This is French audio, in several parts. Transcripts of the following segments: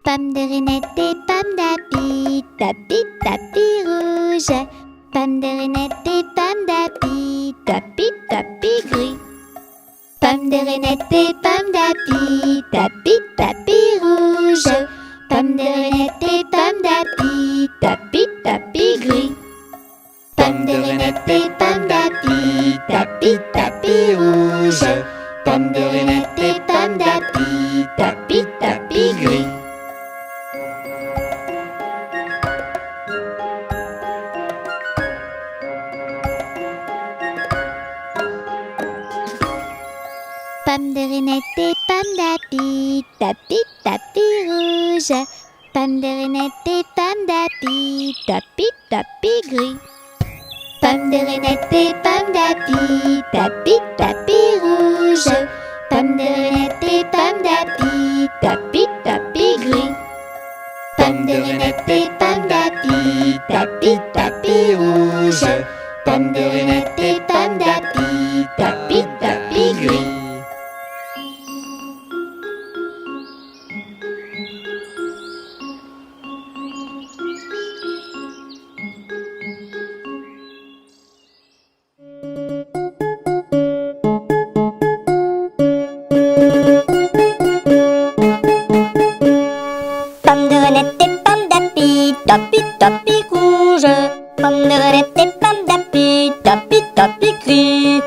Pommes de reinette et pommes d'api, tapi, tapis rouge. Pommes de reinette et pommes d'api, tapi, tapis gris. Pommes de reinette et pommes d'api, tapi, tapis rouge. Pommes de reinette et pommes d'api, tapi, tapis gris. Pommes de reinette et pommes d'api, tapi, tapis rouge. Pommes de reinette et pommes d'api, tapi, tapis gris. Pommes de reinette et pommes d'api, tapi, tapis rouge. Pommes de reinette et pommes d'api, tapi, tapis gris. Pommes de reinette et pommes d'api, tapi, tapis rouge. Pommes de reinette et pommes d'api, tapi, tapis gris. Pommes de reinette et pommes d'api, tapi, tapis rouge. Pommes de reinette et pommes d'api, tapi, tapis gris. Tapi, tapi rouge. Pommes de reinette et pommes d'api, tapi, tapi gris.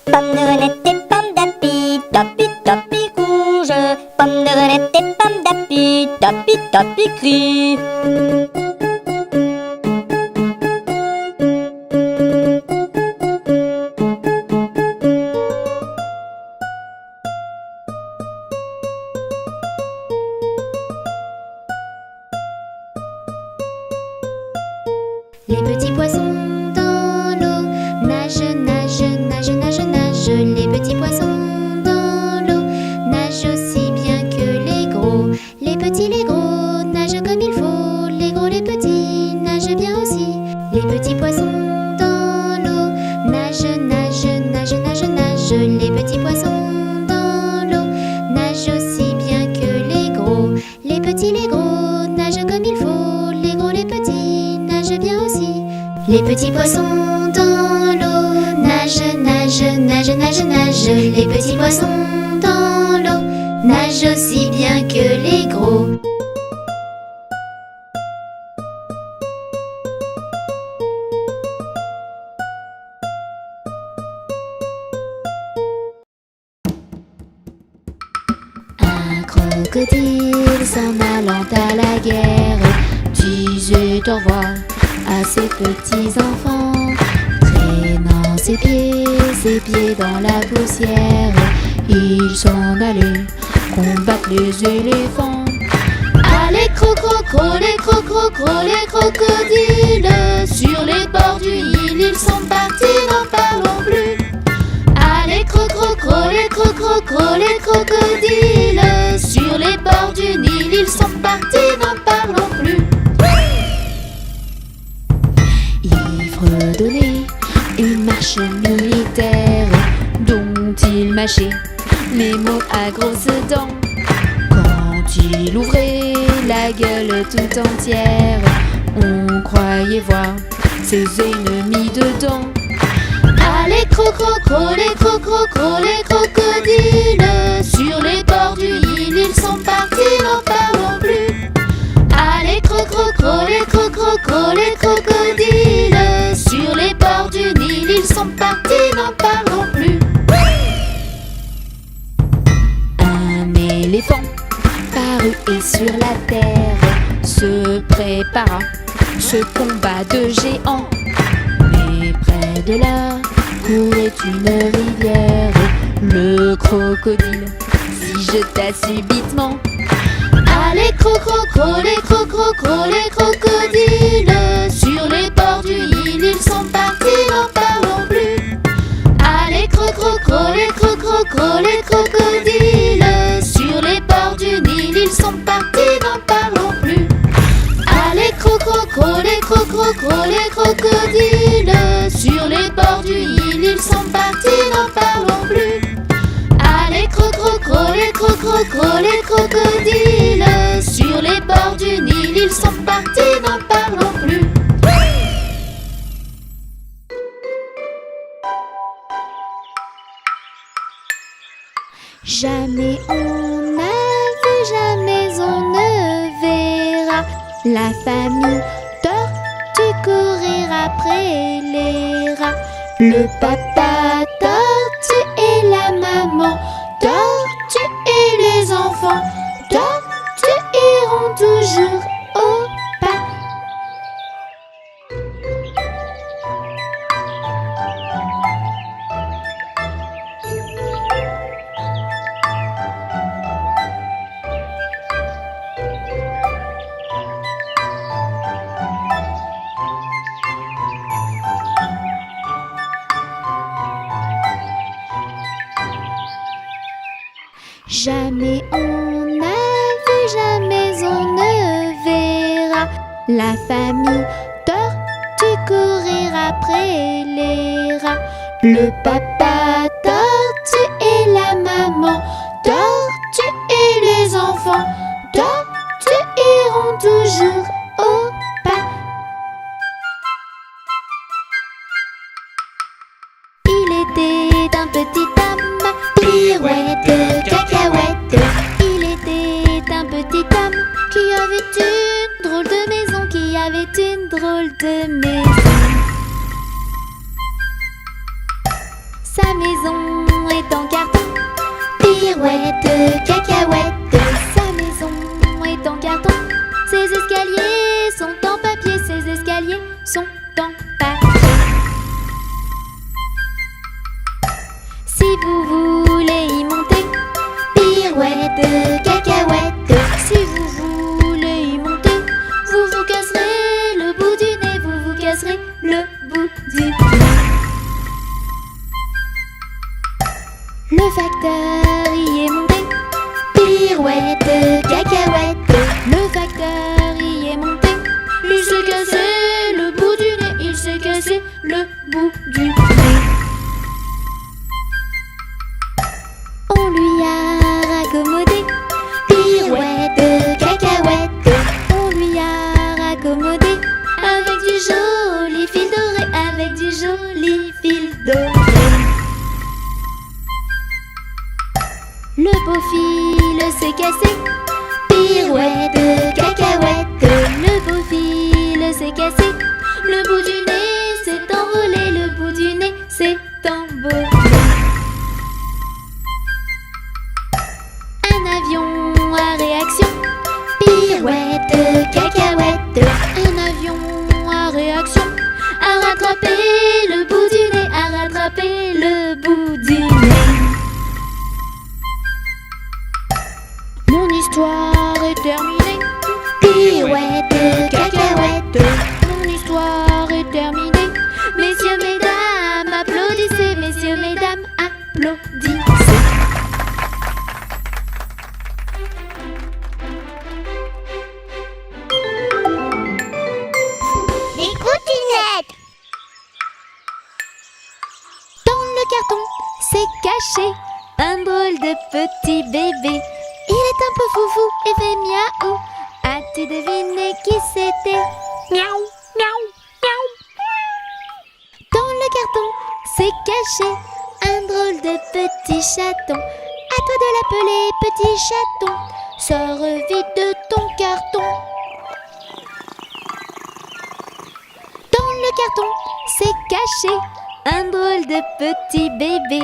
Pommes de reinette et pommes d'api, tapi, tapi rouge. Pommes de reinette et pommes d'api, tapi, tapi gris. Les petits poissons dans l'eau nagent, nagent, nagent, nagent, nagent. Les petits poissons dans l'eau nagent aussi bien que les gros. Les petits, les gros nagent comme il faut. Les gros, les petits nagent bien aussi. Les petits poissons dans l'eau nagent, nagent, nagent, nagent, nagent. Les petits poissons dans l'eau nagent aussi bien que les gros. Les petits, les gros nagent comme il faut. Les gros, les petits nagent bien aussi. Les petits poissons dans l'eau nagent, nagent, nagent, nagent, nagent. Les petits poissons dans l'eau nagent aussi bien que les gros. Un crocodile s'en allant à la guerre disait au revoir à ses petits enfants, traînant ses pieds dans la poussière. Ils s'en allaient combattre les éléphants. Allez crocro, les crocodiles, sur les bords du Nil, ils sont partis, n'en parlons plus. Allez crocro, les crocodiles, sur les bords du Nil, ils sont partis, n'en parlons plus. Il fredonnait une marche militaire dont il mâchait les mots à grosses dents. Quand il ouvrait la gueule tout entière, on croyait voir ses ennemis dedans. Allez crocro, les crocodiles, sur les bords du Nil, ils sont partis, n'en parlons plus. Allez crocro, les crocodiles, sur les bords du Nil, ils sont partis, n'en parlons plus. Un éléphant parut et sur la terre se prépara ce combat de géants. Mais près de là courait une rivière. Le crocodile s'y jeta subitement. Allez crocro, les crocodiles, sur les bords du Nil, ils sont partis, n'en parlons plus. Allez crocro, les crocodiles, sur les bords du Nil, ils sont partis, n'en parlons plus. Allez crocro, les crocodiles, sur les bords du Nil, ils sont partis, n'en parlons plus. Allez, les crocodiles, sur les bords du Nil, ils sont partis, n'en parlons plus. Jamais on n'a vu, jamais on ne verra la famille tortue courir après les rats. Le papa tortue et la maman tortue et les enfants tortues iront toujours au pas. Jamais on n'a vu, jamais on ne verra la famille tortue courir après les rats. Le papa tortue et la maman tortue et les enfants tortues iront toujours au pas. Il était un petit homme, pirouette, cacahuète. Il était un petit homme qui avait une drôle de maison, qui avait une drôle de maison. Sa maison est en carton, pirouette, cacahuète. Sa maison est en carton, ses escaliers sont en papier, ses escaliers sont en papier. Si vous voulez y monter, pirouette, cacahuète. Si vous voulez y monter, vous vous casserez le bout du nez, vous vous casserez le bout du nez. Le facteur y est monté, pirouette, cacahuète. Le facteur y est monté, il s'est cassé le bout du nez, il s'est cassé le bout du nez. On lui a raccommodé, pirouette, cacahuète. On lui a raccommodé avec du joli fil doré, avec du joli fil doré. Le beau fil s'est cassé, pirouette, cacahuète. Le beau fil s'est cassé, le bout du nez s'est envolé, le bout du nez s'est envolé. Un avion à réaction, pirouette, cacahuète. Un avion à réaction a rattrapé le bout du nez, a rattrapé le bout du nez. Mon histoire est terminée, pirouette, cacahuète. Mon histoire est terminée. Messieurs, mesdames, applaudissez. Messieurs, mesdames, applaudissez. Les coutinettes. Dans le carton, c'est caché un drôle de petit bébé. Il est un peu foufou et fait miaou. As-tu deviné qui c'était? Miaou, miaou, miaou. Dans le carton, c'est caché un drôle de petit chaton. À toi de l'appeler petit chaton. Sors vite de ton carton. Dans le carton, c'est caché un drôle de petit bébé.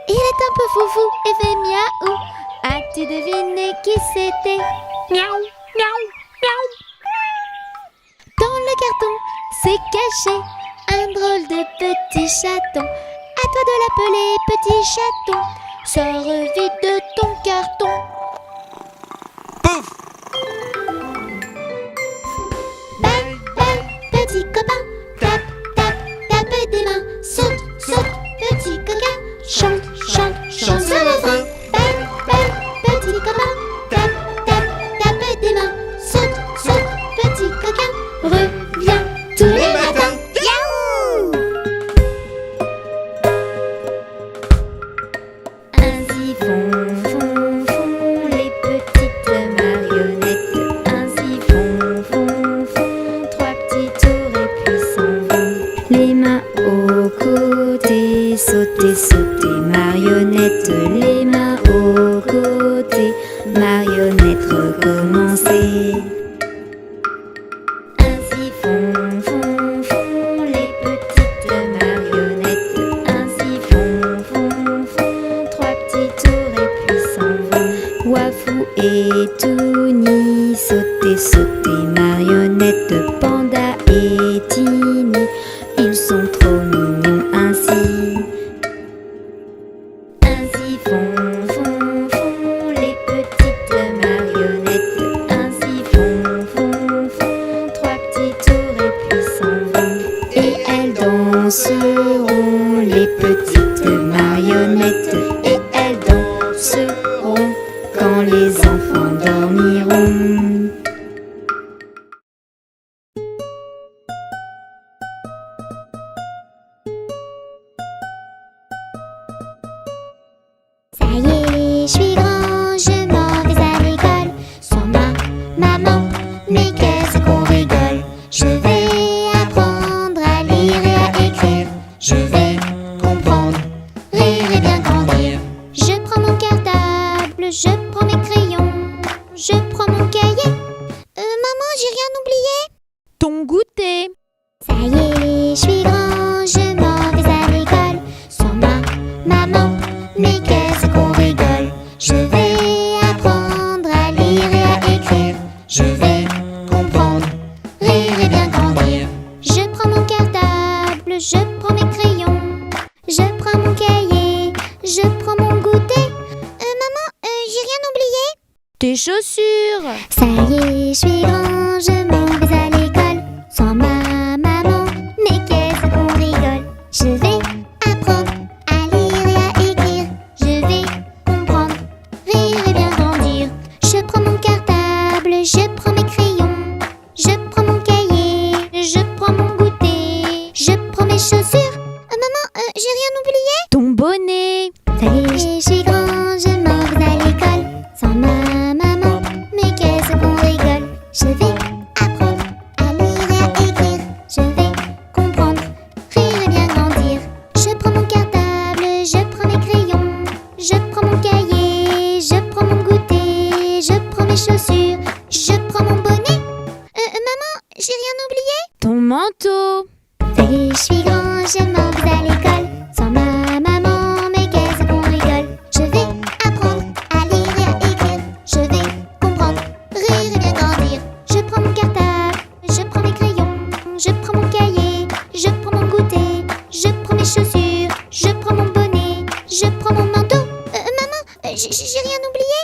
Il est un peu foufou et fait miaou. As-tu deviné qui c'était? Miaou, miaou, miaou. Dans le carton, c'est caché un drôle de petit chaton. À toi de l'appeler petit chaton. Sors vite de ton carton. Pouf! Bang, bang, petit copain. Tape, tape, tape des mains. Saute, saute, petit coquin. Chante, chante, chante sur le feu. Bang, bang, petit copain. Tape, tape, tape des mains. Saute, saute, petit coquin. Reviens tous les matins. sauter, sauter. Marionnette, les mains aux côtés. Marionnette, recommencer. Ainsi font, font, font les petites marionnettes. Ainsi font, font, font trois petits tours et puis s'en vont. Wafou et Touni, sauter, sauter. Marionnettes, Panda et Tini, ils sont trop mignons ainsi. Ainsi font, font, font les petites marionnettes. Ainsi font, font, font trois petits tours et puis s'en vont. Et elles danseront, les petites marionnettes. Et elles danseront quand les enfants dormiront. Ça y est, je suis grand, je m'en vais à l'école. Sans ma maman, mais qu'est-ce qu'on rigole. Je vais apprendre à lire et à écrire. Je vais comprendre, rire et bien grandir. Je prends mon cartable, je prends mes crayons, je prends mon cahier. Maman, j'ai rien oublié. Ton goûter. Ça y est, je suis grand, je m'en vais à l'école. Sans ma maman, mais qu'est-ce qu'on rigole. Je vais apprendre à lire et à écrire. Je vais comprendre, rire et bien grandir. Je prends mon cartable, je prends mes crayons, je prends mon cahier, je prends mon goûter. Maman, j'ai rien oublié. Tes chaussures. Ça y est, je suis grand, je m'en vais à l'école. Sans ma maman, mais qu'est-ce qu'on rigole. Je vais apprendre à lire et à écrire. Je vais comprendre, rire et bien grandir. Je prends mon cartable, je prends mes crayons, je prends mon cahier, je prends mon goûter, je prends mes chaussures. Maman, j'ai rien oublié. Ton bonnet. Ça y est, je suis grand, je m'en vais à l'école. Sans ma maman, mais qu'est-ce qu'on rigole. Je vais apprendre à lire et à écrire. Je vais comprendre, rire et bien grandir. Je prends mon cartable, je prends mes crayons, je prends mon cahier, je prends mon goûter, je prends mes chaussures, je prends mon bonnet. Maman, j'ai rien oublié. Ton manteau. Ça y est, je suis grand, je m'en vais à l'école. Sans ma maman, mais qu'est-ce qu'on rigole. Je vais apprendre à lire et à écrire. Je vais comprendre, rire et bien grandir. Je prends mon cartable, je prends mes crayons, je prends mon cahier, je prends mon goûter, je prends mes chaussures, je prends mon bonnet, je prends mon manteau. Maman, j'ai rien oublié.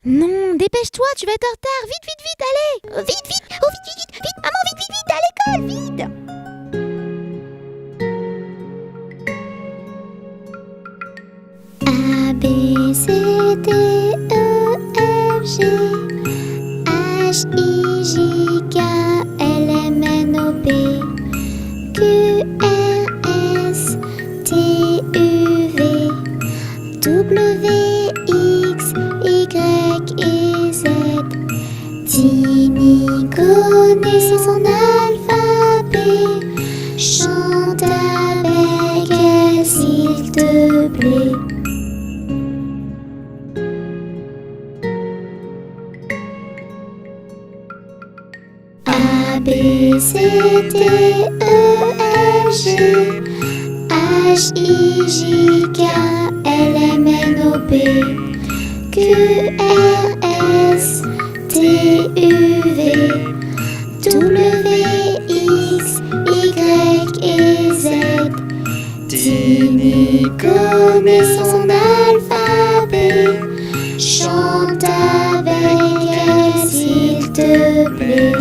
Non, dépêche-toi, tu vas être en retard. Vite, vite, vite, allez. Vite, vite, oh vite, vite, vite, maman, vite, vite, vite, à l'école, vite. A, B, C, D, E, F, G, H, I, J, K, L, M, N, O, P, Q, R, S, T, U, V, W, X, Y et Z. Tini connaît son alphabet. Chante avec elle s'il te plaît. A, B, C, D, E, F, G, H, I, J, K, L, M, N, O, P, Q, R, S, T, U, V, W, X, Y et Z. Tini connaît son alphabet. Chante avec elle s'il te plaît.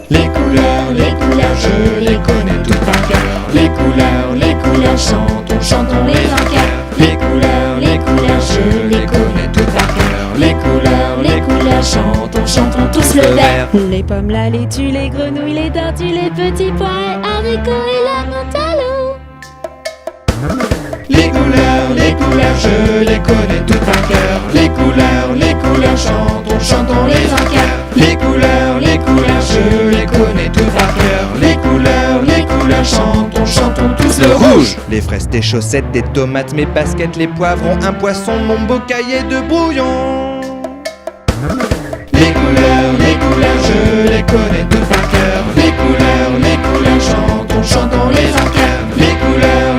Les couleurs, je les connais toutes par cœur. Les couleurs, chantons, chantons les encœurs. Les couleurs, je les connais toutes par cœur. Les couleurs, chantons, chantons tous le vert. Les pommes, la laitue, les grenouilles, les tortues, les petits pois, haricots et la menthe à l'eau. Les couleurs, je les connais toutes par cœur. Les couleurs, chantons, chantons les encœurs. Les couleurs, je les connais toutes par cœur. Les couleurs, chantons tous le rouge. Les fraises, tes chaussettes, tes tomates, mes baskets, les poivrons, un poisson, mon beau cahier de brouillon. Les couleurs, je les connais toutes par cœur. Les couleurs, chantons les en chœur. Les couleurs,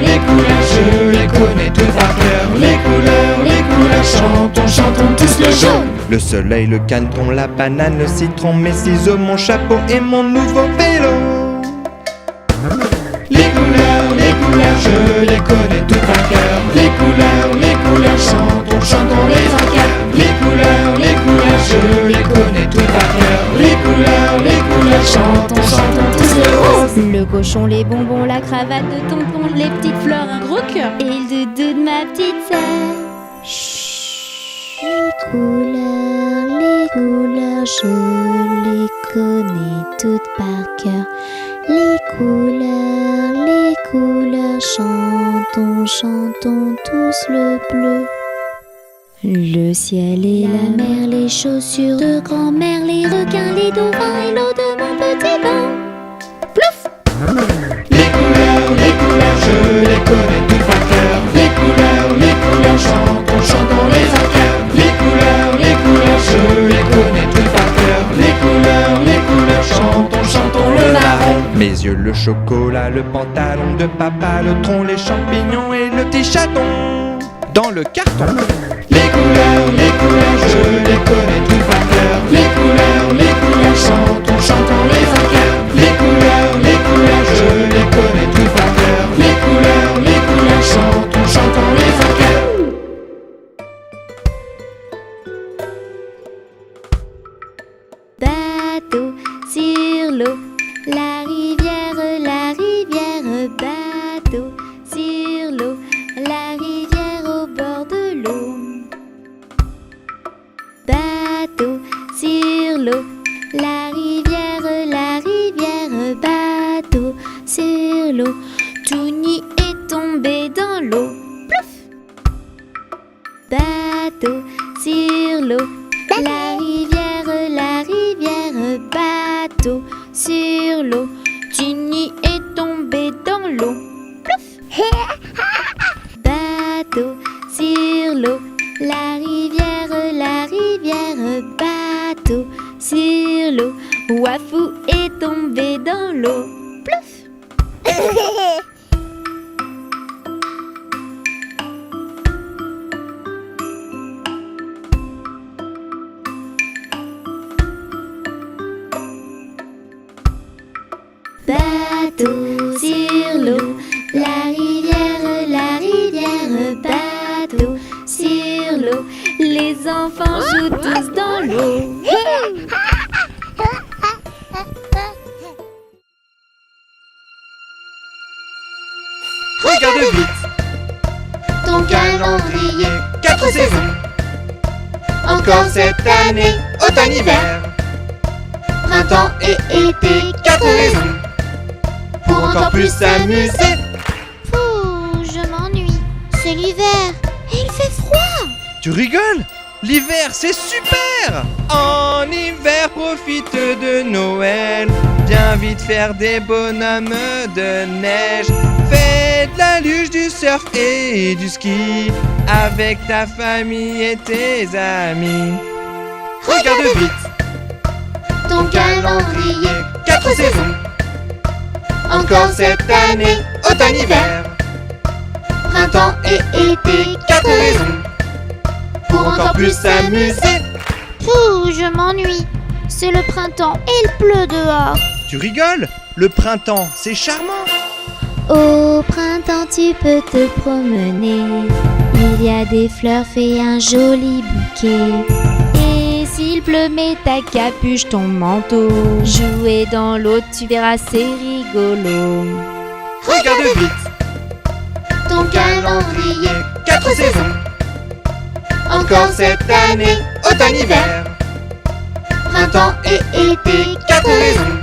je les connais toutes par cœur. Les couleurs, chantons tous le jaune. Le soleil, le caneton, la banane, le citron, mes ciseaux, mon chapeau et mon nouveau vélo. Les couleurs, je les connais toutes par cœur. Les couleurs, chantons les en chœur. Les couleurs, je les connais toutes par cœur. Les couleurs, chantons tous le rose. Le cochon, les bonbons, la cravate de tonton, les petites fleurs, un gros cœur et le doudou de ma petite sœur. Les couleurs, je les connais toutes par cœur. Les couleurs, chantons tous le bleu. Le ciel et la mer, les chaussures de grand-mère, les requins, les dauphins et l'eau de mon petit bain. Les couleurs, je les connais toutes par cœur. Les couleurs, chantons les en chœur. Les couleurs, je les connais toutes par cœur. Les couleurs, chantons le marron. Mes yeux, le chocolat, le pantalon de papa, le tronc, les champignons et le petit chaton. Dans le carton. Les couleurs, je les connais toutes par cœur. Les couleurs, chantons les en chœur. Les couleurs, je les connais toutes par cœur. Les couleurs, chantons les en chœur. Bateau sur l'eau, la rivière, bateau sur l'eau, la rivière au bord de l'eau. Bateau sur l'eau, la rivière, bateau sur l'eau. Touni est tombé dans l'eau. Plouf! Bateau sur l'eau, la rivière, bateau sur l'eau. Ginny est tombé dans l'eau. Plouf! Bateau sur l'eau, la rivière, bateau sur l'eau. Wafou est tombé dans l'eau. Plouf! Bateau sur l'eau, la rivière, bateau sur l'eau. Les enfants jouent tous dans l'eau. Regarde vite, Ton calendrier, 4 saisons. Encore cette année, automne-hiver. printemps et été, 4 raisons pour encore plus s'amuser. Pouh, je m'ennuie. C'est l'hiver et il fait froid. Tu rigoles? L'hiver, c'est super! En hiver, profite de Noël. Viens vite faire des bonhommes de neige. Fais de la luge, du surf et du ski avec ta famille et tes amis. Regarde vite, Ton calendrier, 4 saisons. Encore cette année, automne-hiver. Printemps et été, 4 raisons pour encore plus s'amuser. pouh, je m'ennuie. C'est le printemps et il pleut dehors. Tu rigoles? Le printemps, c'est charmant. Au printemps, tu peux te promener. Il y a des fleurs, fais un joli bouquet. Et s'il pleut, mets ta capuche, ton manteau. Jouer dans l'eau, tu verras, c'est rigolo. Regarde vite, Ton calendrier, 4 saisons. Encore cette année, automne-hiver. Printemps et été, 4 raisons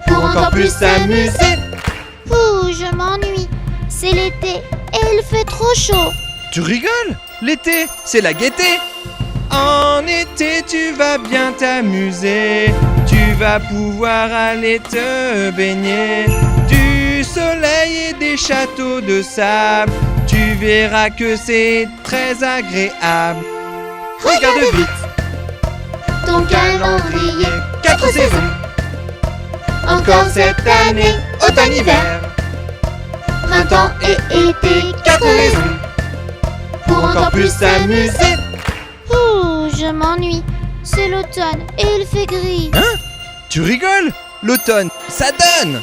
pour encore plus s'amuser. pouh, je m'ennuie. C'est l'été et il fait trop chaud. Tu rigoles? L'été, c'est la gaieté. En été, tu vas bien t'amuser. Tu vas pouvoir aller te baigner. Du soleil et des châteaux de sable. Tu verras que c'est très agréable. Regarde vite Ton calendrier, 4 saisons. encore cette année, Automne-hiver, printemps et été, 4 raisons pour encore plus s'amuser. Ouh, je m'ennuie. C'est l'automne et il fait gris. Tu rigoles? L'automne, ça donne!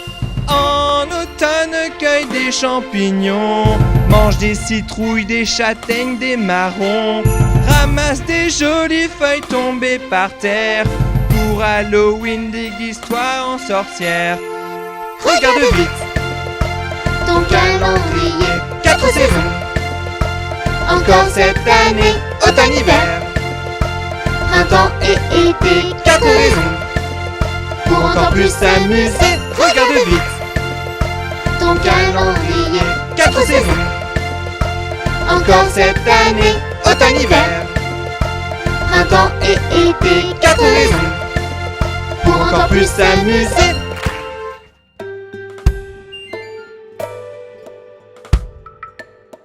En automne, cueille des champignons, mange des citrouilles, des châtaignes, des marrons, ramasse des jolies feuilles tombées par terre. Pour Halloween, déguise-toi en sorcière. Regarde vite, Ton calendrier, 4 saisons, encore cette année, automne-hiver, printemps et été, 4 raisons pour encore plus s'amuser. Regarde vite, Ton calendrier, 4 saisons, encore cette année, automne-hiver, printemps et été, 4 raisons pour encore plus s'amuser.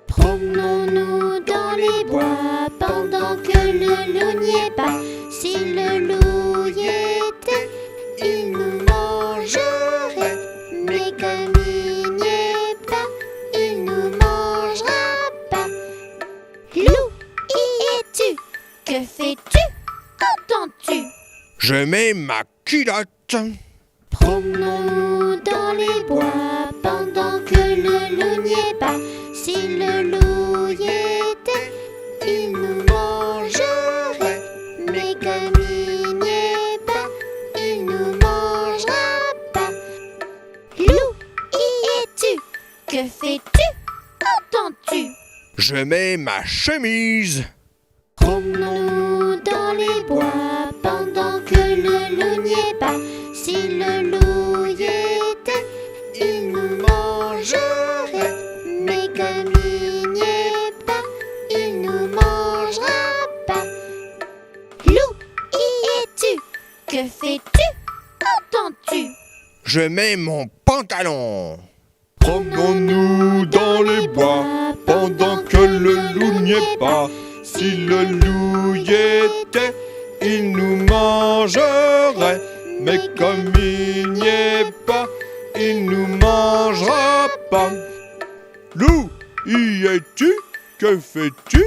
Promenons-nous dans les bois pendant que le loup n'y est pas. Si le loup y était, il nous mangerait. Mais comme il n'y est pas, il nous mangera pas. Loup, y es-tu? Que fais-tu? Qu'entends-tu? Je mets ma culotte. Promenons-nous dans les bois pendant que le loup n'y est pas. Si le loup y était, il nous mangerait. Mais comme il n'y est pas, il nous mangera pas. Loup, y es-tu? Que fais-tu? Qu'entends-tu? Je mets ma chemise. Promenons-nous dans les bois pendant que le loup n'y est pas. Si le loup y était, il nous mangerait. Mais comme il n'y est pas, il nous mangera pas. Loup, y es-tu? Que fais-tu? Qu'entends-tu? Je mets mon pantalon. Promenons-nous dans les bois pendant que le loup n'y est pas. Si le loup y était, il nous mangerait. Mais comme il n'y est pas, il nous mangera pas. Loup, y es-tu? Que fais-tu?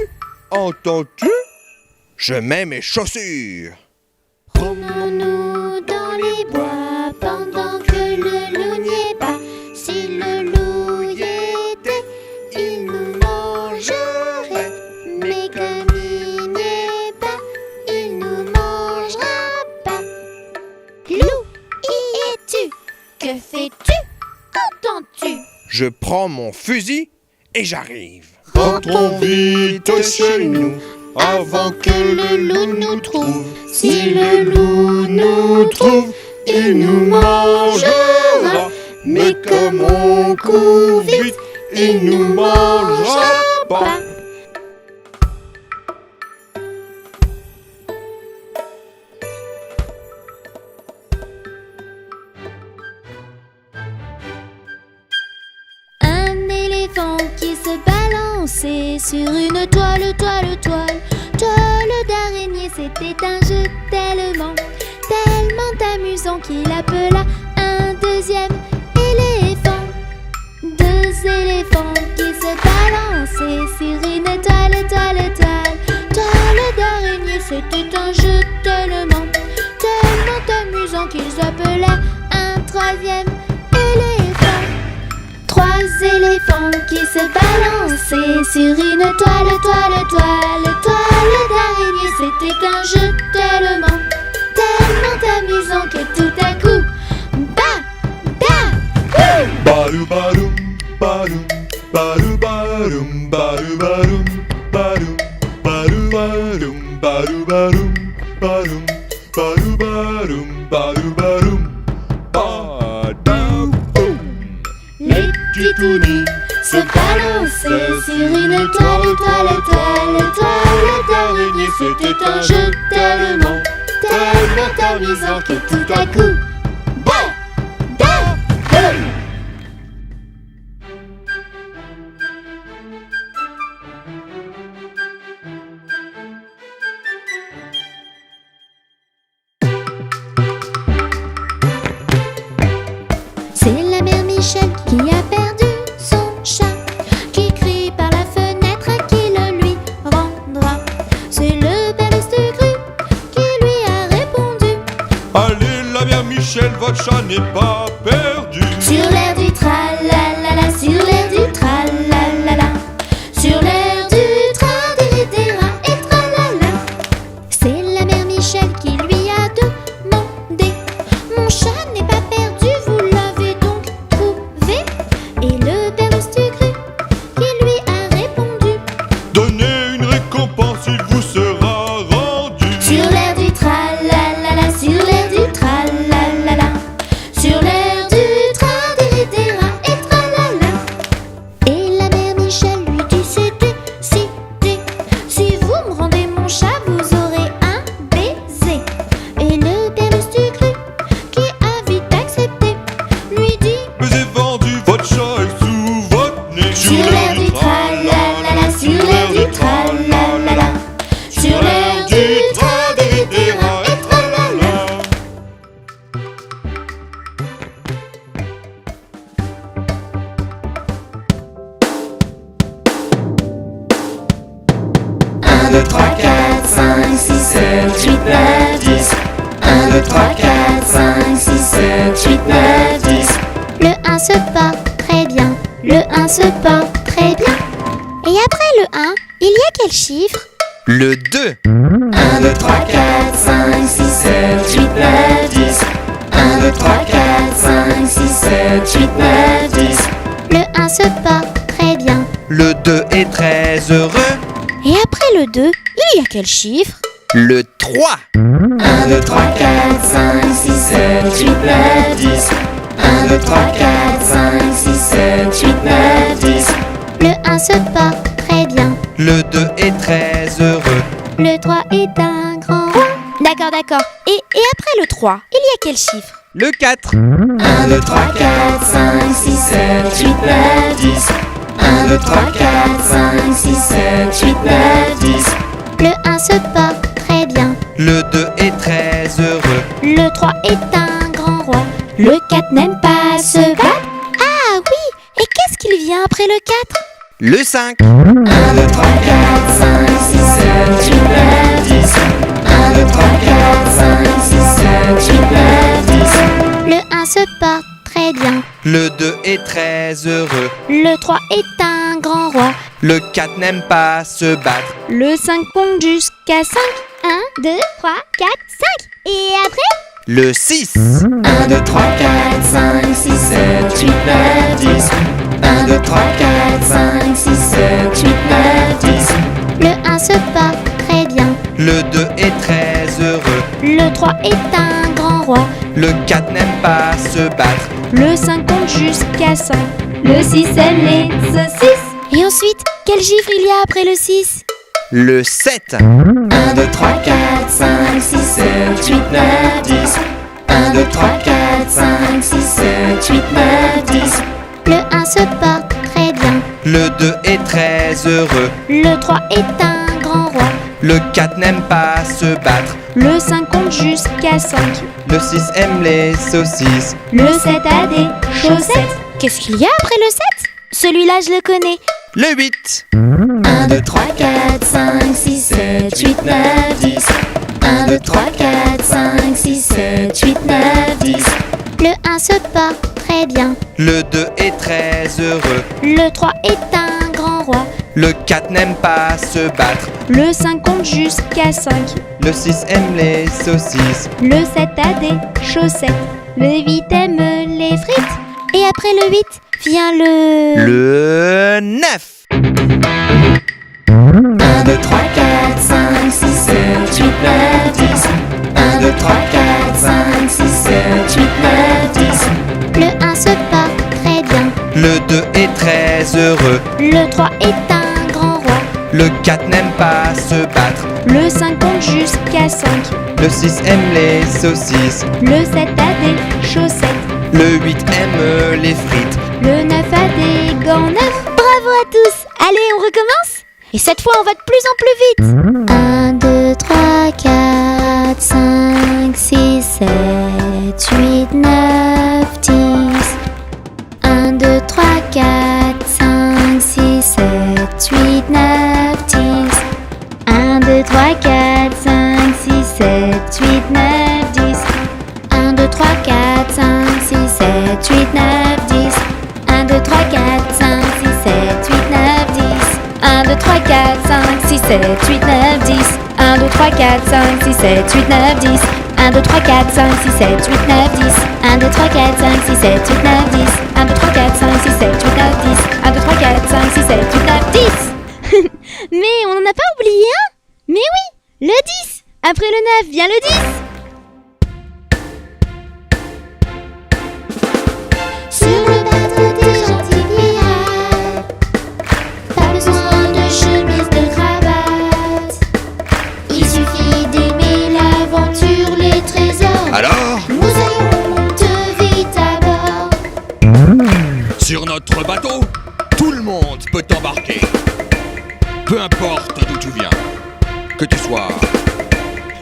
Entends-tu? Je mets mes chaussures. Promenons-nous dans les bois pendant que le loup n'y est pas. Si le loup y était, il nous mangerait. Mais comme il n'y est pas, il nous mangera pas. Loup, y es-tu? Que fais-tu? Qu'entends-tu? Je prends mon fusil et j'arrive. Rentrons vite chez nous avant que le loup nous trouve. Si le loup nous trouve, il nous mangera. Mais comme on court vite, il nous mangera pas. Un éléphant qui se balançait sur une toile d'araignée. C'était un jeu tellement amusant qu'il appela un deuxième éléphant. Deux éléphants qui se balançaient sur une toile d'araignée. C'était un jeu tellement amusant qu'ils appelaient un troisième éléphant. Trois éléphants qui se balançaient sur une toile d'araignée. C'était un jeu tellement amusant que tout à coup, Badou badou, badou, badou badou, badou badou, badou, badou badou, badou badou, badou, badou badou, badou badou, badou boum. les titounis se balançait sur une étoile, étoile, étoile, étoile d'araignée. C'était un jeu tellement, tellement amusant que tout à coup, c'est la mère Michel qui a perdu son chat, qui crie par la fenêtre à qui le lui rendra. C'est le père Lustucru qui lui a répondu: Allez, la mère Michel, votre chat n'est pas perdu. sur l'air du tralalala, sur l'air du tralalala, sur l'air du tra-dé-dé-ra et tralala. C'est la mère Michel qui lui a demandé: mon chat n'est pas perdu, vous l'avez donc trouvé? Et le père Lustucru qui lui a répondu: Donnez une récompense, il vous sera rendu. sur l'air du tralalala, sur l'air du tralalala, sur l'air du tra-dé-dé-ra et tralala. Et la mère Michel lui dit: c'est décidé, si vous me rendez mon chat, vous aurez un baiser. Et le père Lustucru, qui a vite accepté, lui dit: Mais est vendu, votre chat est sous votre nez. sur l'air du tralalala, sur l'air du tralalala, sur l'air du tra-dé-dé-ra et tralala. Un, deux, trois, quatre, cinq, six, sept, huit, neuf, 10. 1, 2, 3, 4, 5, 6, 7, 8, 9, 10. Le 1 se porte très bien, le 1 se porte très bien. Et après le 1, il y a quel chiffre? Le 2. 1, 2, 3, 4, 5, 6, 7, 8, 9, 10. 1, 2, 3, 4, 5, 6, 7, 8, 9, 10. Le 1 se porte très bien. Le 2 est très heureux. Et après le 2, il y a quel chiffre? Le 3. 1, 2, 3, 4, 5, 6, 7, 8, 9, 10. 1, 2, 3, 4, 5, 6, 7, 8, 9, 10. Le 1 se porte très bien. Le 2 est très heureux. Le 3 est un grand roi. D'accord, d'accord. Et après le 3, il y a quel chiffre? Le 4. 1, 2, 3, 4, 5, 6, 7, 8, 9, 10. 1, 2, 3, 4, 5, 6, 7, 8, 9, 10. Le 1 se porte très bien. Le 2 est très heureux. Le 3 est un grand roi. Le 4 n'aime pas se battre. Ah oui, et qu'est-ce qu'il vient après le 4? Le 5. 1, 2, 3, 4, 5, 6, 7, 8, 9, 10. 1, 2, 3, 4, 5, 6, 7, 8, 9, 10. Le 1 se porte très bien. Le 2 est très heureux. Le 3 est un grand roi. Le 4 n'aime pas se battre. Le 5 compte jusqu'à 5. 1, 2, 3, 4, 5. Et après? Le 6. 1, 2, 3, 4, 5, 6, 7, 8, 9, 10. 1, 2, 3, 4, 5, 6, 7, 8, 9, 10. Le 1 se porte très bien. Le 2 est très heureux. Le 3 est un grand roi. Le 4 n'aime pas se battre. Le 5 compte jusqu'à 5. Le 6 aime les saucisses. Et ensuite, quel chiffre il y a après le 6? Le 7. 1, 2, 3, 4, 5, 6, 7, 8, 9, 10. 1, 2, 3, 4, 5, 6, 7, 8, 9, 10. Le 1 se porte très bien. Le 2 est très heureux. Le 3 est un grand roi. Le 4 n'aime pas se battre. Le 5 compte jusqu'à 5. Le 6 aime les saucisses. Le 7 a des chaussettes. Qu'est-ce qu'il y a après le 7? Celui-là, je le connais. Le 8. 1, 2, 3, 4, 5, 6, 7, 8, 9, 10. 1, 2, 3, 4, 5, 6, 7, 8, 9, 10. Le 1 se porte très bien. Le 2 est très heureux. Le 3 est un grand roi. Le 4 n'aime pas se battre. Le 5 compte jusqu'à 5. Le 6 aime les saucisses. Le 7 a des chaussettes. Le 8 aime les frites. Et après le 8 vient Le 9. 1, 2, 3, 4, 5, 6, 7, 8, 9, 10. 1, 2, 3, 4, 5, 6, 7, 8, 9, 10. Le 1 se porte très bien. Le 2 est très heureux. Le 3 est un grand roi. Le 4 n'aime pas se battre. Le 5 compte jusqu'à 5. Le 6 aime les saucisses. Le 7 a des chaussettes. Le 8 aime les frites. Le 9 a des gants neufs. Bravo à tous. Allez, on recommence. Et cette fois, on va de plus en plus vite. 1, 2, 3, 4, 5, 6, 7, 8, 9, 10. 1, 2, 3, 4, 5, 6, 7, 8, 9, 10. 1, 2, 3, 4, 5, 6, 7, 8, 9, 10. 1, 2, 3, 4, 5, 6, 7, 8, 9, 10. 1, 2, 3, 4, 5, 6, 7, 8, 9, 10. 1, 2, 3, 4, 5, 6, 7, 8, 9, 10. 1, 2, 3, 4, 5, 6, 7, 8, 9, 10. 1, 2, 3, 4, 5, 6, 7, 8, 9, 10. 1, 2, 3, 4, 5, 6, 7, 8, 9, 10. 1, 2, 3, 4, 5, 6, 7, 8, 9, 10. 1, 2, 3, 4, 5, 6, 7, 8, 9, 10. Mais on n'en a pas oublié un? Mais oui, le 10. Après le 9 vient le 10. Sur le bateau des gentils pirates, pas besoin de chemise, de cravate. Il suffit d'aimer l'aventure, les trésors. Alors, Nous allons monter vite à bord. sur notre bateau, tout le monde peut embarquer. Peu importe d'où tu viens, que tu sois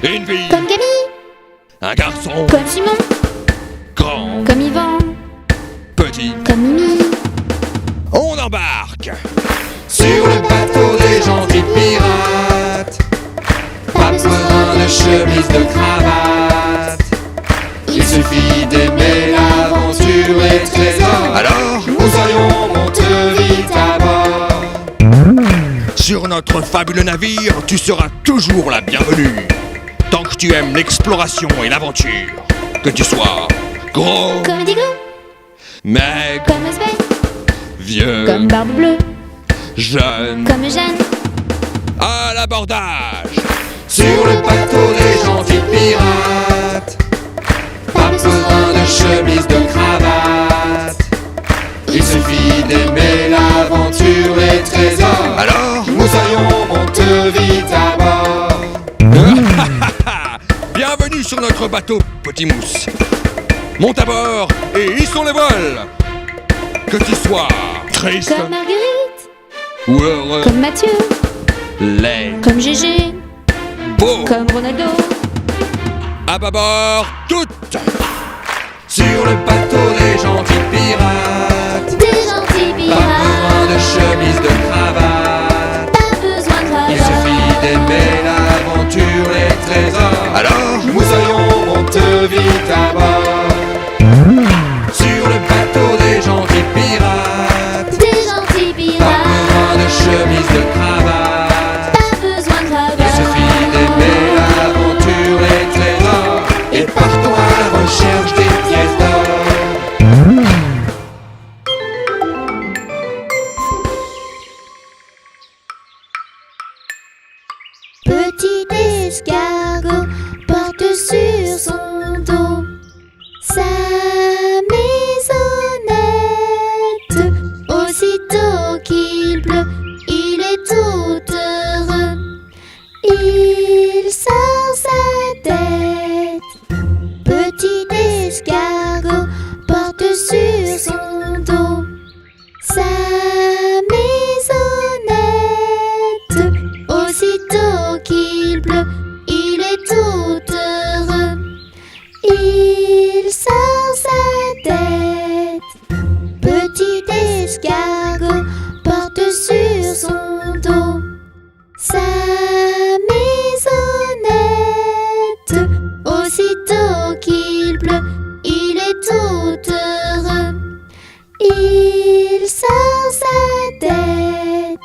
une fille, Comme Camille, un garçon, Comme Simon, grand, comme Yvan, petit, comme Mimi. on embarque. Sur le bateau des gentils pirates, pas besoin de chemise, de cravate. Il suffit d'aimer l'aventure et les trésors. Alors, Nous aurions monter vite à bord. sur notre fabuleux navire, tu seras toujours la bienvenue. Tant que tu aimes l'exploration et l'aventure, que tu sois gros, Comme Digo, maigre, comme Asbel, vieux, comme Barbe Bleue, jeune, comme Jeanne. à l'abordage. Sur le bateau des gentils pirates, pas besoin de chemise, de cravate. Il suffit d'aimer l'aventure et les trésors. Alors, Nous aurions monter vite à bord. bienvenue sur notre bateau, petit mousse. Monte à bord et hissons les voiles. Que tu sois triste Comme Marguerite, ou heureux, comme Mathieu, laid, comme Gégé, beau, comme Ronaldo. à bâbord, toutes. Sur le bateau des gentils pirates, des gentils pas besoin pirates. de chemise, de cravate. Pas besoin de Il cravate. suffit d'aimer l'aventure et les trésors. Alors, Nous aurions monter vite à bord. Sur le bateau des gentils pirates, Des gentils pas pirates. besoin de chemise, de cravate. Pas besoin de cravate. Il suffit d'aimer l'aventure et les trésors. Et partons à la recherche des pièces d'or. Petit escargot porte sur son dos sa maisonnette. Aussitôt qu'il pleut, il est tout heureux. Il sort sa tête. Petit escargot porte sur son dos sa maisonnette. Aussitôt qu'il pleut, il est tout heureux. Il sort sa tête. Petit escargot porte sur son dos sa maisonnette. Aussitôt qu'il pleut, il est tout heureux. Il sort sa tête.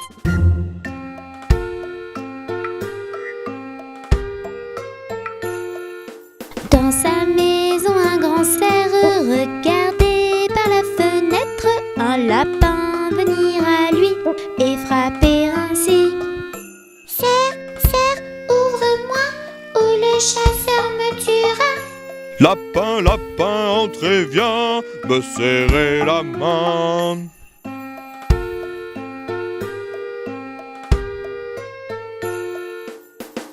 Dans sa maison, un grand cerf regardait par la fenêtre un lapin venir à lui et frapper ainsi. Cerf, cerf, ouvre-moi ou le chasseur me tuera. lapin, lapin, entrez, viens me serrer la main.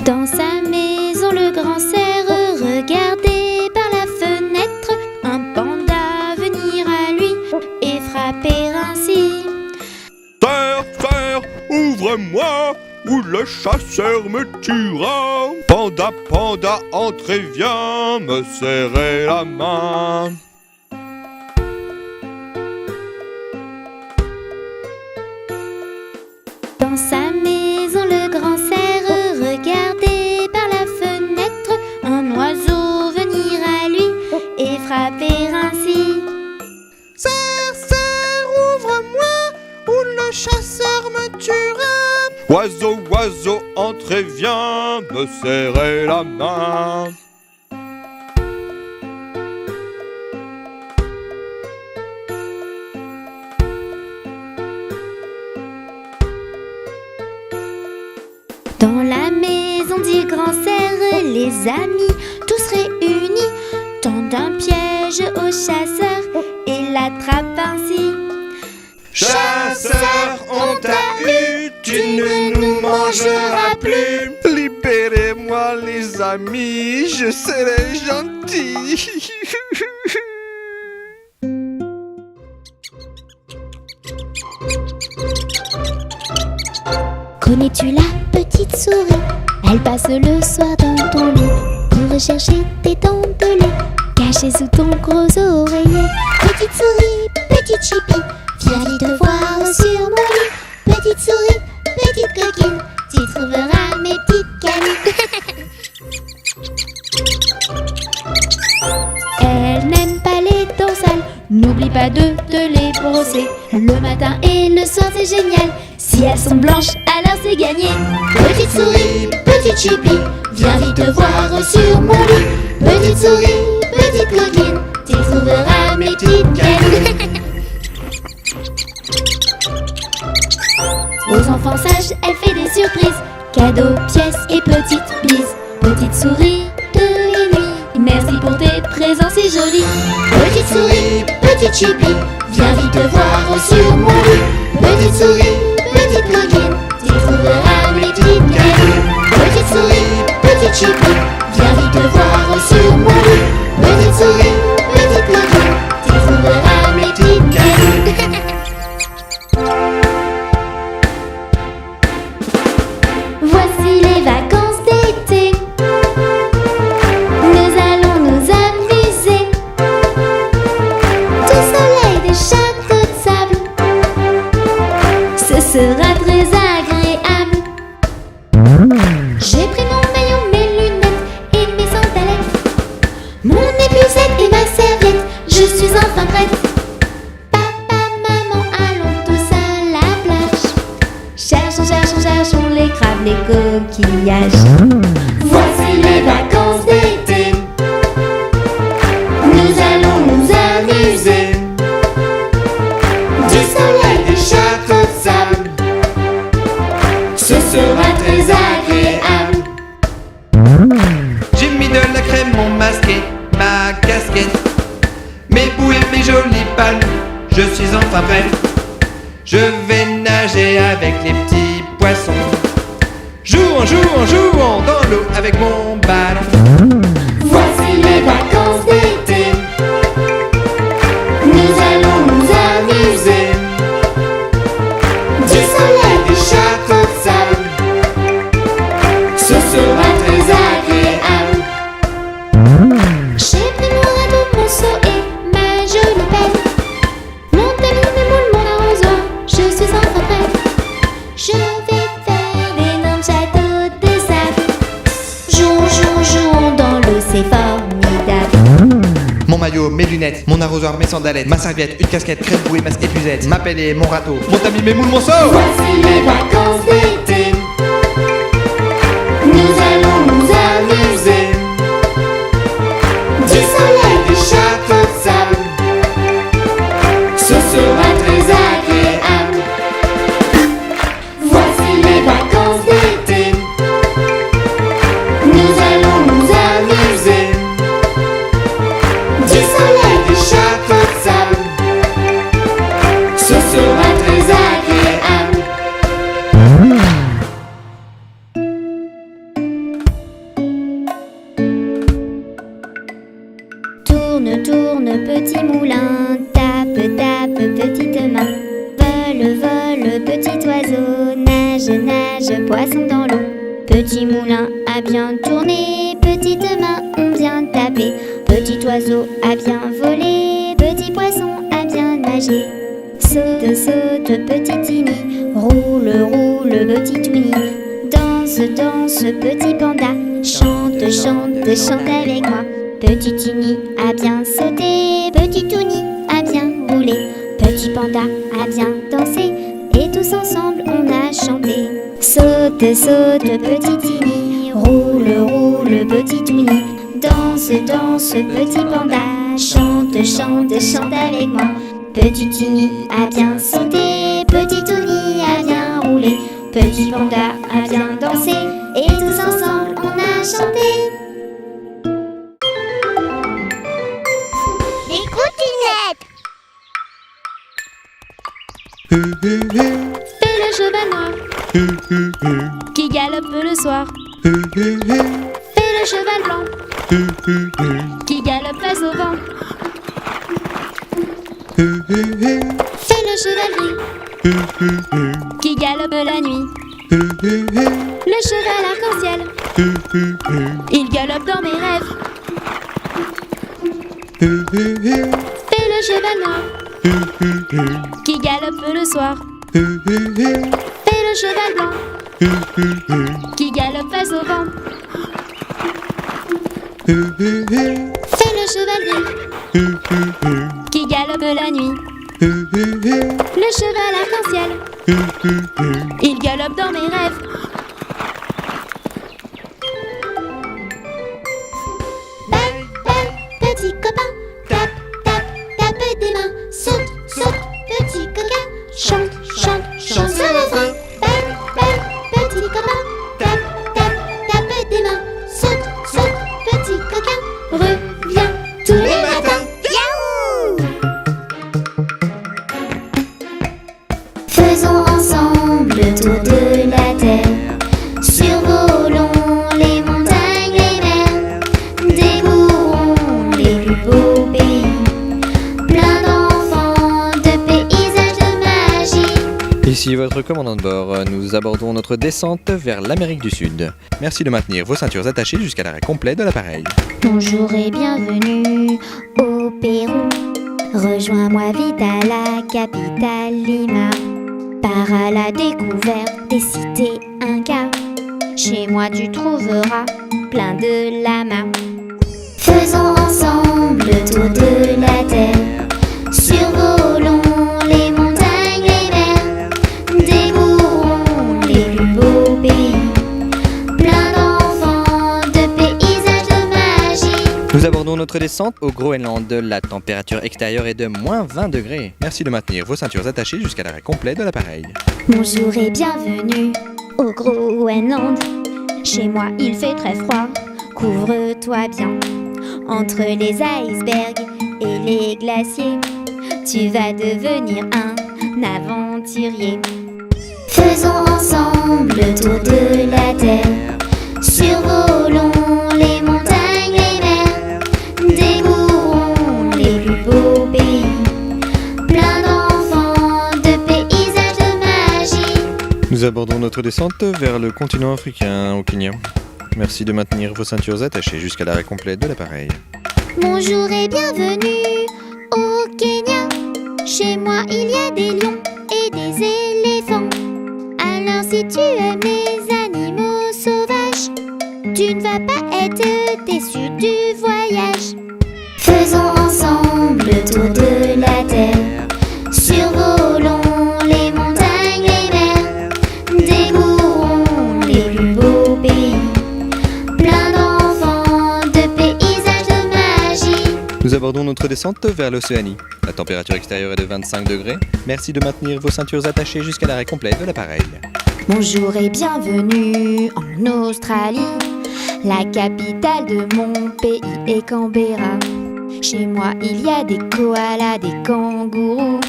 Dans sa maison, le grand cerf regardait par la fenêtre un panda venir à lui et frapper ainsi. Cerf, cerf, ouvre-moi, ou le chasseur me tuera. Panda, panda, entre et viens me serrer la main. Dans sa maison, le grand cerf regardait par la fenêtre un oiseau venir à lui et frapper ainsi. Cerf, cerf, ouvre-moi, ou le chasseur me tuera. Oiseau, oiseau, entre et viens me serrer la main. Dans la maison du grand cerf, les amis tous réunis tendent un piège au chasseur et l'attrapent ainsi. Chasseur, on t'a eu, tu ne nous mangeras plus. Libérez-moi les amis, je serai gentil. Connais-tu la petite souris? Elle passe le soir dans ton lit pour rechercher tes dentelés cachés sous ton gros oreiller. Petite souris, petite chipie, viens vite te voir sur mon lit. Petite souris, petite coquine, tu trouveras mes petites canines. Elle n'aime pas les dents sales, n'oublie pas de te les brosser. Le matin et le soir c'est génial, si elles sont blanches alors c'est gagné. Petite souris, petite chipie, viens vite te voir sur mon lit. Petite souris, petite coquine, tu trouveras mes petites canines. Aux enfants sages elle fait des surprises, cadeaux, pièces et petites bises. Petite souris de nuit, merci pour tes présents si jolis. Petite souris, petite chipie, viens vite te voir sur mon lit. Petite souris, petite coquine, tu trouveras mes petites canines. Petite souris, petite chipie, viens vite te voir sur mon lit. Petite souris, petite coquine, tu trouveras mes petites canines. Voici les vacances d'été, nous allons nous amuser. Du soleil, des châteaux de sable, ce sera très agréable. J'ai pris mon maillot, mes lunettes et mes sandalettes, mon épuisette et ma serviette, je suis enfin prête. Papa, maman, allons tous à la plage. Cherchons, cherchons, cherchons les crabes, les coquillages. Voici les vacances d'été, nous allons nous amuser. Du soleil, des châteaux de sable, ce sera très agréable. J'ai mis de la crème, mon masqué, ma casquette, mes bouées, mes jolies palmes, je suis enfin prêt. Je vais nager avec les petits poissons, jouons, jouons, jouons dans l'eau avec mon ballon. Voici les vacances d'été, nous allons nous amuser. Du soleil, des châteaux de sable, ce sera très agréable. J'ai pris mon radeau, mon seau et ma jolie pelle, mon tamis, mes moules, mon arrosoir, je suis enfin prête. Je vais faire d'énormes châteaux de sable, jouons, jouons, jouons dans l'eau, c'est formidable. Mon maillot, mes lunettes, mon arrosoir, mes sandalettes, ma serviette, une casquette, crème bouée, masque épuisette, ma pelle et mon râteau, mon tamis, mes moules, mon seau. Voici les vacances d'été, nous allons nous amuser. Du soleil, des châteaux de sable, ce sera très agréable. Voici les vacances d'été, nous allons nous amuser. Du soleil, des châteaux de sable, ce sera très agréable. Tourne, tourne, petit moulin, tape, tape, petite main. Vole, vole, petit oiseau, nage, nage, poisson dans l'eau. Petit moulin a bien tourné, petite main ont bien tapé. Petit oiseau a bien volé, petit poisson a bien nagé. Saute, saute, petit Tini, roule, roule, petit Touni. Danse, danse, petit panda, chante, chante, chante avec moi. Petit Tini a bien sauté, petit Touni a bien roulé. Petit panda a bien dansé, et tous ensemble on a chanté. Saute, saute, petit Tini, roule, roule, petit Touni. Danse, danse, petit panda, chante, chante, chante avec moi. Petit Tini a bien sauté, petit Touni a bien roulé. Petit panda a bien dansé, et tous ensemble on a chanté. Les coutinettes. Fais le cheval noir qui galope le soir. Fais le cheval blanc qui galope face au vent. Fais le cheval gris qui galope la nuit. Le cheval arc-en-ciel, il galope dans mes rêves. Fais le cheval noir qui galope le soir. Fais le cheval blanc qui galope face au vent. Fais le cheval gris qui galope la nuit. Le cheval arc-en-ciel, il galope dans mes rêves. Belle, belle, petit copain, tape, tape, tape des mains. Saute, saute, petit coquin, chante, chante, chante ce refrain. Belle, belle, petit copain, tape, tape, tape des mains. Saute, saute, petit coquin, reviens tous les matins. Yahoo! Faisons ensemble le tour de la terre. Survolons les montagnes, les mers. Découvrons les plus beaux pays. Plein d'enfants, de paysages, de magie. Ici votre commandant de bord, nous abordons notre descente vers l'Amérique du Sud. Merci de maintenir vos ceintures attachées jusqu'à l'arrêt complet de l'appareil. Bonjour et bienvenue au Pérou. Rejoins-moi vite à la capitale Lima. Pars à la découverte des cités Incas. Chez moi tu trouveras plein de lamas. Faisons ensemble le tour de la terre. Survolons les montagnes, les mers. Découvrons les plus beaux pays. Plein d'enfants, de paysages, de magie. Nous abordons notre descente au Groenland. La température extérieure est de moins 20 degrés. Merci de maintenir vos ceintures attachées jusqu'à l'arrêt complet de l'appareil. Bonjour et bienvenue au Groenland. Chez moi il fait très froid, couvre-toi bien. Entre les icebergs et les glaciers, tu vas devenir un aventurier. Faisons ensemble le tour de la terre. Survolons les montagnes, les mers. Découvrons les plus beaux pays. Plein d'enfants, de paysages, de magie. Nous abordons notre descente vers le continent africain, au Kenya. Merci de maintenir vos ceintures attachées jusqu'à l'arrêt complet de l'appareil. Bonjour et bienvenue au Kenya. Chez moi il y a des lions et des éléphants. Alors si tu aimes les animaux sauvages, tu ne vas pas être déçu du voyage. Faisons ensemble le tour de la terre. Survolons les montagnes, les mers. Découvrons les plus beaux pays. Plein d'enfants, de paysages, de magie. Nous abordons notre descente vers l'Océanie. La température extérieure est de 25 degrés. Merci de maintenir vos ceintures attachées jusqu'à l'arrêt complet de l'appareil. Bonjour et bienvenue en Australie. La capitale de mon pays est Canberra. Chez moi il y a des koalas, des kangourous.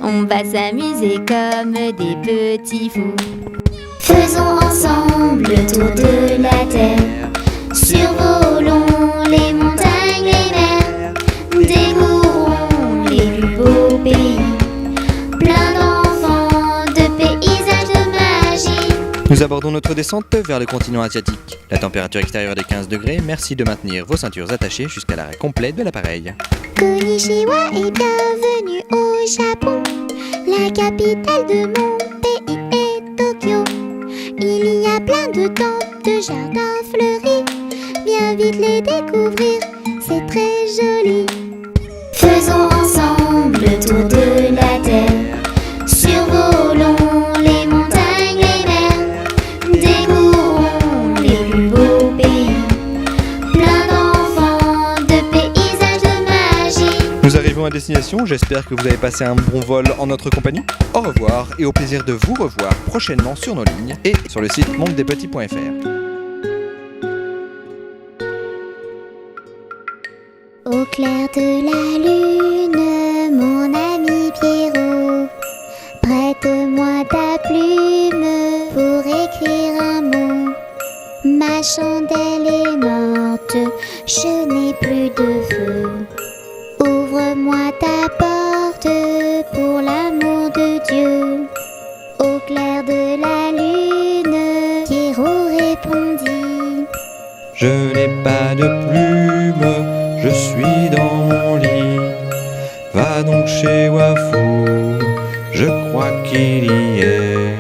On va s'amuser comme des petits fous. Faisons ensemble le tour de la terre. Survolons les montagnes, les mers. Nous abordons notre descente vers le continent asiatique. La température extérieure est de 15 degrés. Merci de maintenir vos ceintures attachées jusqu'à l'arrêt complet de l'appareil. Konnichiwa et bienvenue au Japon. La capitale de mon pays est Tokyo. Il y a plein de temples, de jardins fleuris. Viens vite les découvrir, c'est très joli. Faisons ensemble le tour de la terre. Survolons les montagnes, les mers. Découvrons les plus beaux pays. Plein d'enfants, de paysages, de magie. Nous arrivons à destination, j'espère que vous avez passé un bon vol en notre compagnie. Au revoir et au plaisir de vous revoir prochainement sur nos lignes et sur le site mondedespetits.fr. Au clair de la lune, mon ami Pierrot, prête-moi ta plume pour écrire un mot. Ma chandelle est morte, je n'ai plus de feu. Ouvre-moi ta porte pour l'amour de Dieu. Au clair de la lune, Pierrot répondit: Je n'ai pas de plume, je suis dans mon lit. Va donc chez Wafou, je crois qu'il y est.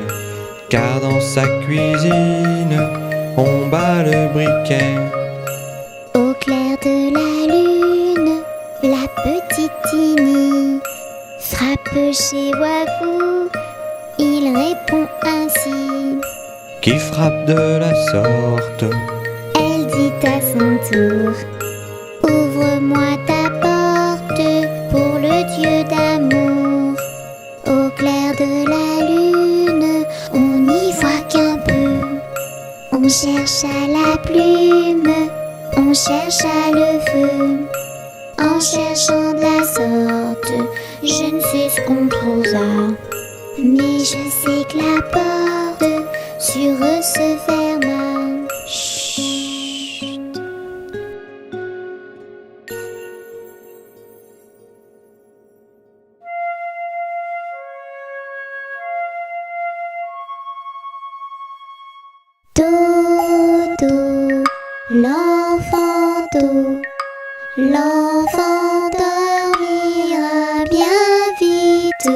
Car dans sa cuisine, on bat le briquet. Au clair de la lune, la petite Tini frappe chez Wafou. Il répond ainsi: Qui frappe de la sorte? Elle dit à son tour: Ouvre-moi ta porte pour le Dieu d'amour. Au clair de la lune, on n'y voit qu'un peu. On cherche à la plume, on cherche à le feu. En cherchant de la sorte, je ne sais ce qu'on trouva. Mais je sais que la porte sur eux se ferma. Chut. Dodo, l'enfant Do, l'enfant dormira bien vite.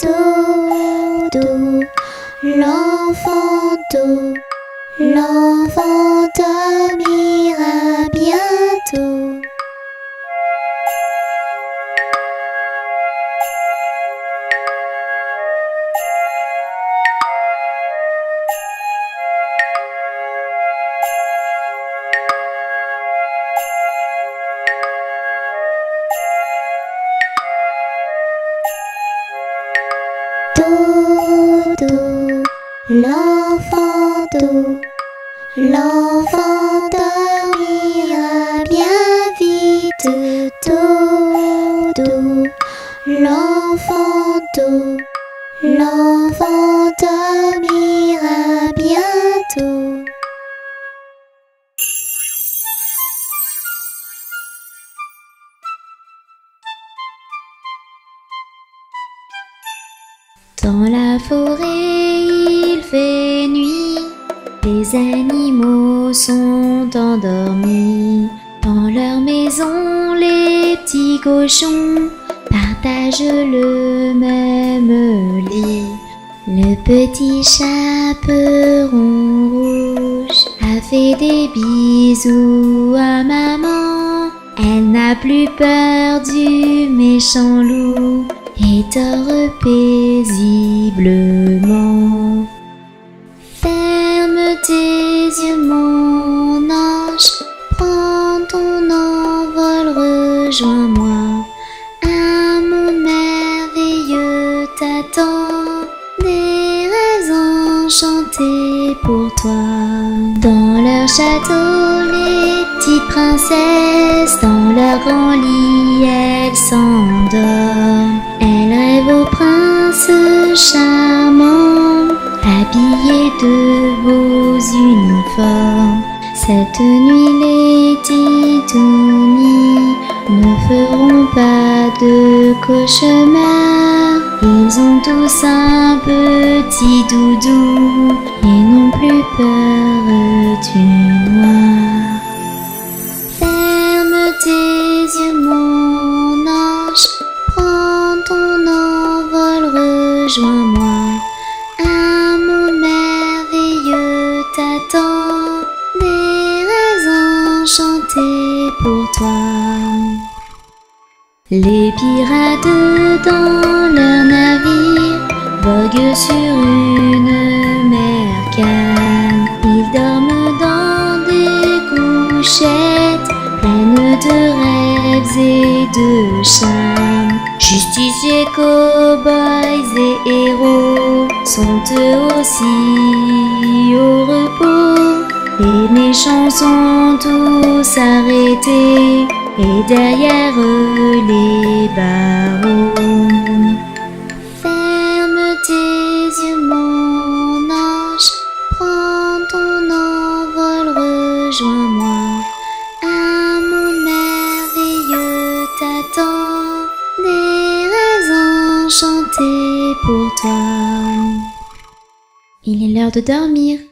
Dodo, l'enfant Do, l'enfant dormira bientôt. Dodo, l'enfant Do, l'enfant dormira bien vite. Dodo, l'enfant Do, l'enfant dormira bientôt. Dans la forêt il fait nuit, les animaux sont endormis. Dans leur maison les petits cochons partagent le même lit. Le petit chaperon rouge a fait des bisous à maman. Elle n'a plus peur du méchant loup et dort paisiblement. Ferme tes yeux mon ange, prends ton envol, rejoins-moi. Un monde merveilleux t'attend, des rêves enchantés pour toi. Dans leur château les petites princesses, dans leur grand lit elles s'endorment. Elles rêvent au prince charmant, habillés de beaux uniformes. Cette nuit les titounis ne feront pas de cauchemar. Ils ont sont tous un petit doudou et n'ont plus peur du noir. Ferme tes yeux, mon ange, prends ton envol, rejoins-moi. Un monde merveilleux t'attend, des rêves enchantés pour toi. Les pirates dans leur navire voguent sur une mer calme. Ils dorment dans des couchettes pleines de rêves et de charme. Justiciers, cow-boys et héros sont eux aussi au repos. Les méchants sont tous arrêtés et derrière eux les barreaux. Ferme tes yeux, mon ange, prends ton envol, rejoins-moi. Un monde merveilleux t'attend, des rêves enchantés pour toi. Il est l'heure de dormir.